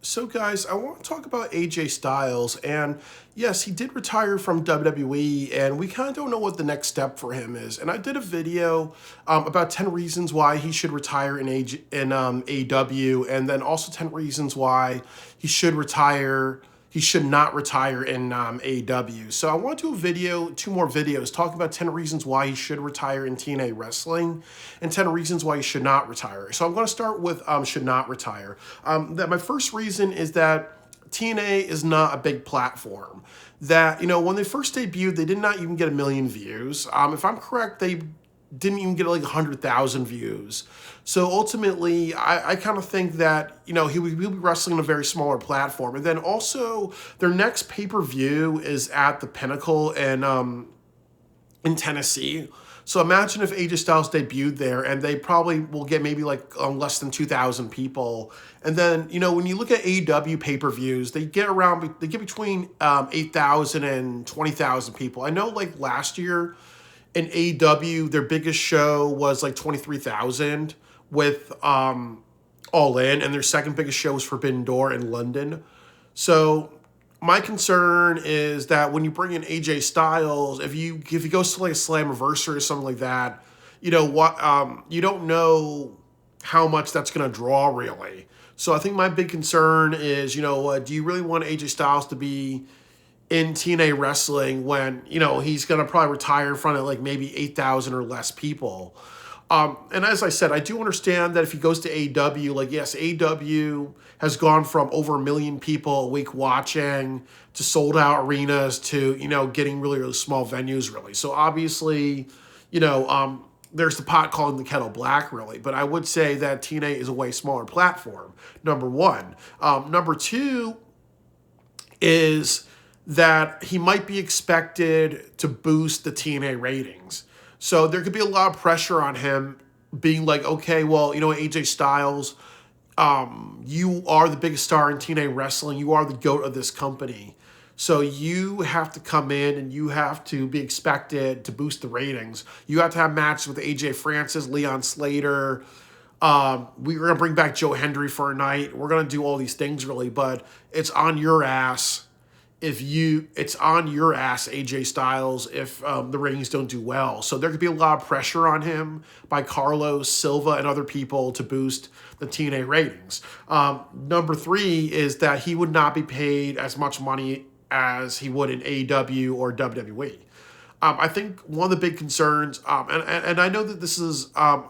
So, guys, I want to talk about AJ Styles. And yes, he did retire from WWE, and we kind of don't know what the next step for him is. And I did a video about 10 reasons why he should retire in AEW, and then also 10 reasons why he should retire. He should not retire in AEW. So I want to do a video, two more videos, talking about 10 reasons why he should retire in TNA wrestling and 10 reasons why he should not retire. So I'm going to start with should not retire. That my first reason is that TNA is not a big platform. That, when they first debuted, they did not even get a million views. If I'm correct, they didn't even get like 100,000 views. So ultimately, I kind of think that, he'll be wrestling on a very smaller platform. And then also, their next pay-per-view is at the Pinnacle in Tennessee. So imagine if AJ Styles debuted there, and they probably will get maybe like less than 2,000 people. And then, when you look at AEW pay-per-views, they get between 8,000 and 20,000 people. I know like last year in AEW, their biggest show was like 23,000 with All In, and their second biggest show was Forbidden Door in London. So my concern is that when you bring in AJ Styles, if he goes to like a Slammiversary or something like that, you don't know how much that's going to draw really. So I think my big concern is, do you really want AJ Styles to be in TNA wrestling when, he's going to probably retire in front of like maybe 8,000 or less people? And as I said, I do understand that if he goes to AEW, like, yes, AEW has gone from over 1 million people a week watching to sold out arenas to, getting really, really small venues, really. So obviously, there's the pot calling the kettle black, really. But I would say that TNA is a way smaller platform, number one. Number two is that he might be expected to boost the TNA ratings. So there could be a lot of pressure on him being like, okay, well, AJ Styles, you are the biggest star in TNA wrestling. You are the GOAT of this company. So you have to come in and you have to be expected to boost the ratings. You have to have matches with AJ Francis, Leon Slater. We're going to bring back Joe Hendry for a night. We're going to do all these things really, but it's on your ass AJ Styles, if the ratings don't do well. So there could be a lot of pressure on him by Carlos, Silva, and other people to boost the TNA ratings. Number three is that he would not be paid as much money as he would in AEW or WWE. I think one of the big concerns, and I know that this is kind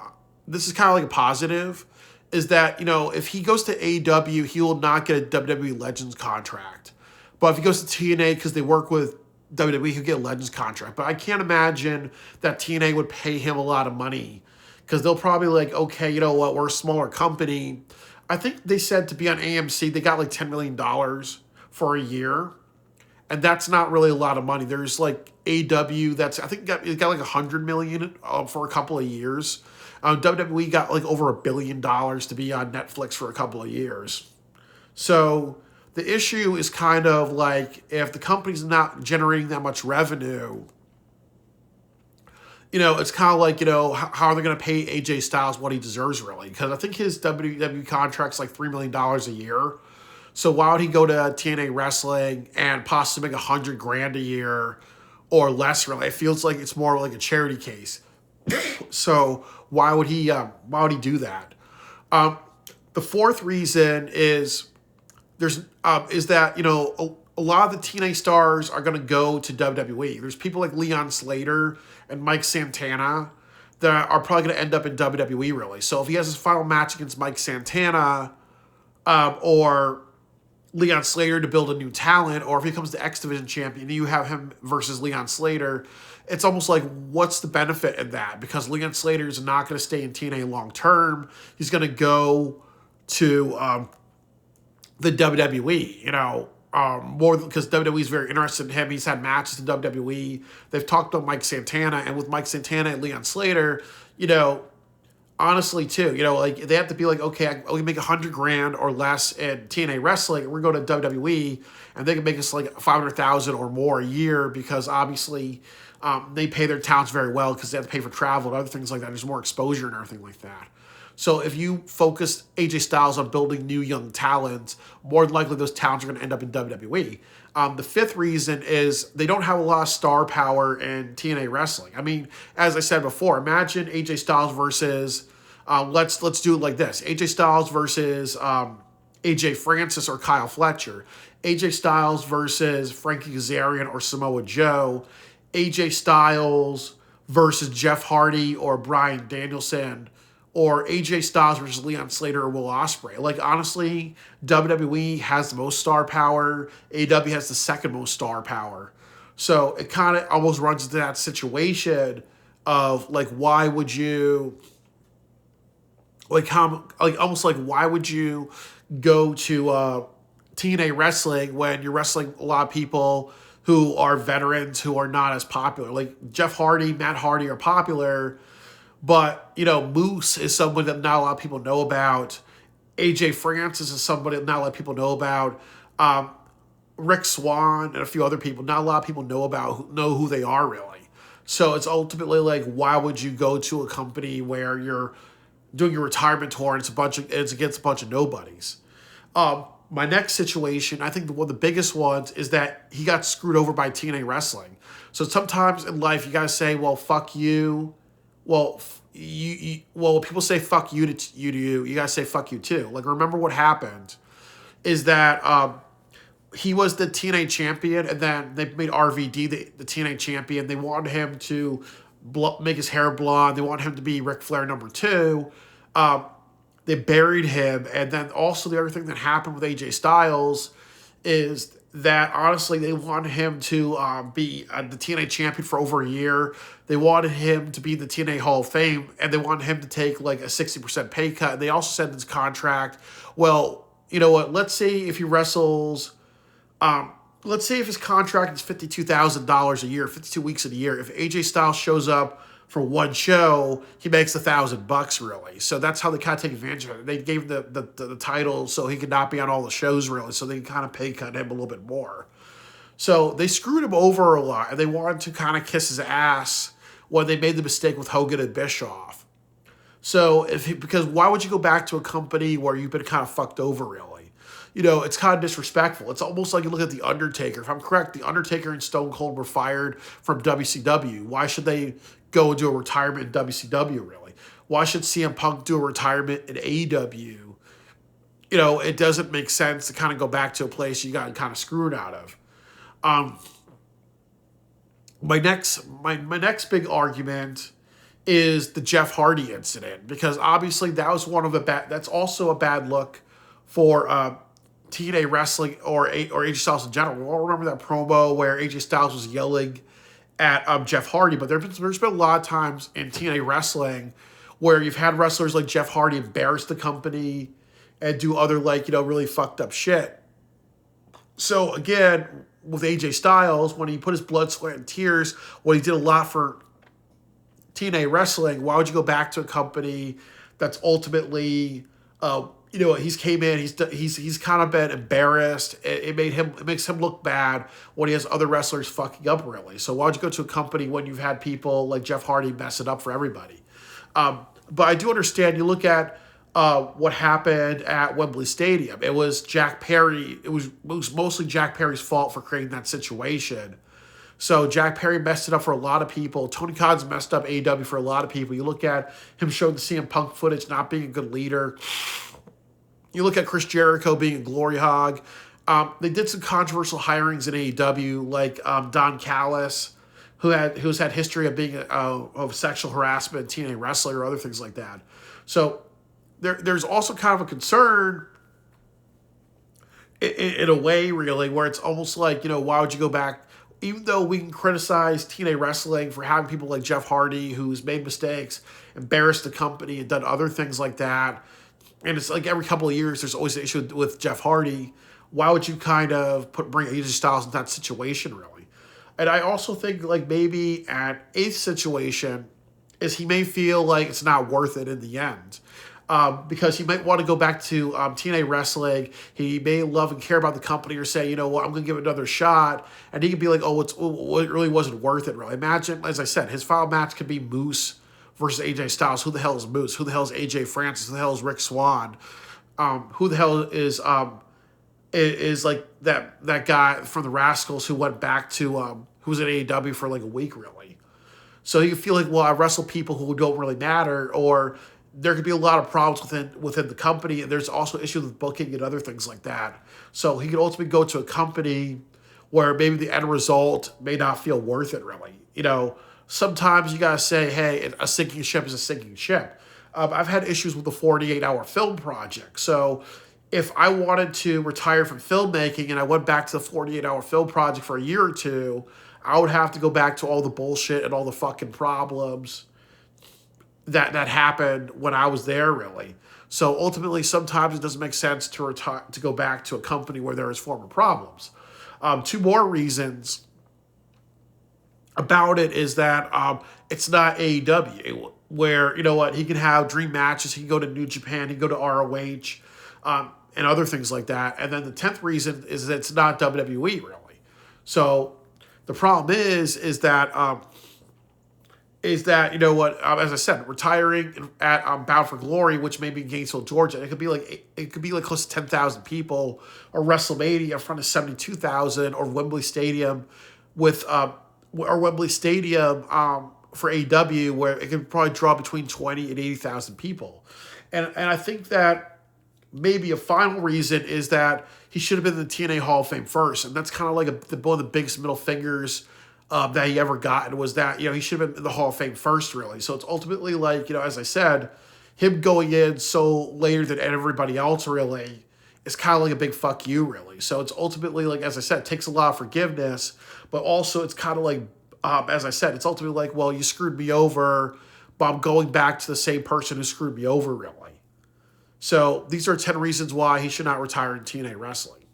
of like a positive, is that, if he goes to AEW, he will not get a WWE Legends contract. But if he goes to TNA because they work with WWE, he'll get a Legends contract. But I can't imagine that TNA would pay him a lot of money because they'll probably like, okay, you know what, we're a smaller company. I think they said to be on AMC, they got like $10 million for a year. And that's not really a lot of money. There's like AW that's, I think it got like $100 million for a couple of years. WWE got like over $1 billion to be on Netflix for a couple of years. So the issue is kind of like if the company's not generating that much revenue, it's kind of like, how are they going to pay AJ Styles what he deserves really? Because I think his WWE contract's like $3 million a year. So why would he go to TNA wrestling and possibly make $100,000 a year or less really? It feels like it's more like a charity case. So why would he do that? The fourth reason is that a lot of the TNA stars are going to go to WWE. There's people like Leon Slater and Mike Santana that are probably going to end up in WWE really. So if he has his final match against Mike Santana or Leon Slater to build a new talent, or if he becomes the X Division champion, you have him versus Leon Slater, it's almost like, what's the benefit in that? Because Leon Slater is not going to stay in TNA long term. He's going to go to the WWE, more because WWE is very interested in him. He's had matches in WWE. They've talked about Mike Santana, and with Mike Santana and Leon Slater, honestly too, like they have to be like, okay, we make $100,000 or less in TNA wrestling, and we're going to WWE, and they can make us like $500,000 or more a year because obviously they pay their talents very well because they have to pay for travel and other things like that. There's more exposure and everything like that. So if you focus AJ Styles on building new young talents, more than likely those talents are going to end up in WWE. The fifth reason is they don't have a lot of star power in TNA wrestling. I mean, as I said before, imagine AJ Styles versus let's do it like this: AJ Styles versus AJ Francis or Kyle Fletcher, AJ Styles versus Frankie Kazarian or Samoa Joe, AJ Styles versus Jeff Hardy or Bryan Danielson, or AJ Styles versus Leon Slater or Will Ospreay. Like, honestly, WWE has the most star power. AEW has the second most star power. So it kind of almost runs into that situation of, like, why would you, like, almost like, why would you go to TNA wrestling when you're wrestling a lot of people who are veterans who are not as popular? Like, Jeff Hardy, Matt Hardy are popular, but, Moose is somebody that not a lot of people know about. AJ Francis is somebody that not a lot of people know about. Rick Swann and a few other people, not a lot of people know who they are really. So it's ultimately like, why would you go to a company where you're doing your retirement tour and it's against a bunch of nobodies? My next situation, I think one of the biggest ones is that he got screwed over by TNA wrestling. So sometimes in life you gotta say, well, fuck you. Well, when people say fuck you to you, you gotta say fuck you too. Like, remember what happened is that he was the TNA champion, and then they made RVD the TNA champion. They wanted him to make his hair blonde. They wanted him to be Ric Flair number 2. They buried him, and then also the other thing that happened with AJ Styles is that, honestly, they wanted him to be the TNA champion for over a year. They wanted him to be the TNA Hall of Fame, and they wanted him to take like a 60% pay cut. And they also said in his contract, well, you know what, let's say if he wrestles, let's say if his contract is $52,000 a year, 52 weeks in a year, if AJ Styles shows up for one show, he makes $1,000 really. So that's how they kind of take advantage of it. They gave him the title so he could not be on all the shows really, so they kind of pay cut him a little bit more. So they screwed him over a lot, and they wanted to kind of kiss his ass when they made the mistake with Hogan and Bischoff. So because why would you go back to a company where you've been kind of fucked over really? It's kind of disrespectful. It's almost like you look at The Undertaker. If I'm correct, The Undertaker and Stone Cold were fired from WCW. Why should they go and do a retirement in WCW, really? Why should CM Punk do a retirement in AEW? It doesn't make sense to kind of go back to a place you got kind of screwed out of. My next big argument is the Jeff Hardy incident, because obviously that was that's also a bad look for TNA wrestling or AJ Styles in general. We all remember that promo where AJ Styles was yelling at Jeff Hardy, but there's been a lot of times in TNA wrestling where you've had wrestlers like Jeff Hardy embarrass the company and do other really fucked up shit. So again, with AJ Styles, when he put his blood, sweat, and tears, when he did a lot for TNA wrestling, why would you go back to a company that's ultimately he's came in, he's kind of been embarrassed. It makes him look bad when he has other wrestlers fucking up really. So why would you go to a company when you've had people like Jeff Hardy mess it up for everybody? But I do understand. You look at what happened at Wembley Stadium. It was Jack Perry. It was mostly Jack Perry's fault for creating that situation. So Jack Perry messed it up for a lot of people. Tony Khan's messed up AEW for a lot of people. You look at him showing the CM Punk footage, not being a good leader. You look at Chris Jericho being a glory hog. They did some controversial hirings in AEW, like Don Callis, who's had history of being of sexual harassment, TNA wrestler, or other things like that. So there's also kind of a concern in a way, really, where it's almost like, why would you go back? Even though we can criticize TNA wrestling for having people like Jeff Hardy, who's made mistakes, embarrassed the company, and done other things like that, and it's like every couple of years there's always an issue with Jeff Hardy, why would you kind of bring AJ Styles in that situation, really? And I also think maybe at eighth situation is he may feel like it's not worth it in the end. Because he might want to go back to TNA wrestling. He may love and care about the company, or say, I'm going to give it another shot. And he could be like, it really wasn't worth it, really. Imagine, as I said, his final match could be Moose versus AJ Styles. Who the hell is Moose? Who the hell is AJ Francis? Who the hell is Rick Swann? Who the hell is like that guy from the Rascals who went back to who was at AEW for like a week, really. So you feel like, well, I wrestle people who don't really matter, or there could be a lot of problems within the company, and there's also issues with booking and other things like that. So he could ultimately go to a company where maybe the end result may not feel worth it, really. Sometimes you gotta say, hey, a sinking ship is a sinking ship. I've had issues with the 48-hour film project. So if I wanted to retire from filmmaking and I went back to the 48-hour film project for a year or two, I would have to go back to all the bullshit and all the fucking problems that happened when I was there, really. So ultimately, sometimes it doesn't make sense to go back to a company where there is former problems. Two more reasons about it is that it's not AEW, where, he can have dream matches, he can go to New Japan, he can go to ROH, and other things like that. And then the 10th reason is that it's not WWE, really. So the problem is that as I said, retiring at Bound for Glory, which may be in Gainesville, Georgia, it could be like close to 10,000 people, or WrestleMania in front of 72,000, or Wembley Stadium for AEW, where it could probably draw between 20 and 80,000 people. And I think that maybe a final reason is that he should have been in the TNA Hall of Fame first, and that's kind of like one of the biggest middle fingers that he ever got, and was that, he should have been in the Hall of Fame first, really. So it's ultimately like, as I said, him going in so later than everybody else, really, is kind of like a big fuck you, really. So it's ultimately, like, as I said, it takes a lot of forgiveness, but also it's kind of like, as I said, it's ultimately like, well, you screwed me over, but I'm going back to the same person who screwed me over, really. So these are 10 reasons why he should not retire in TNA wrestling.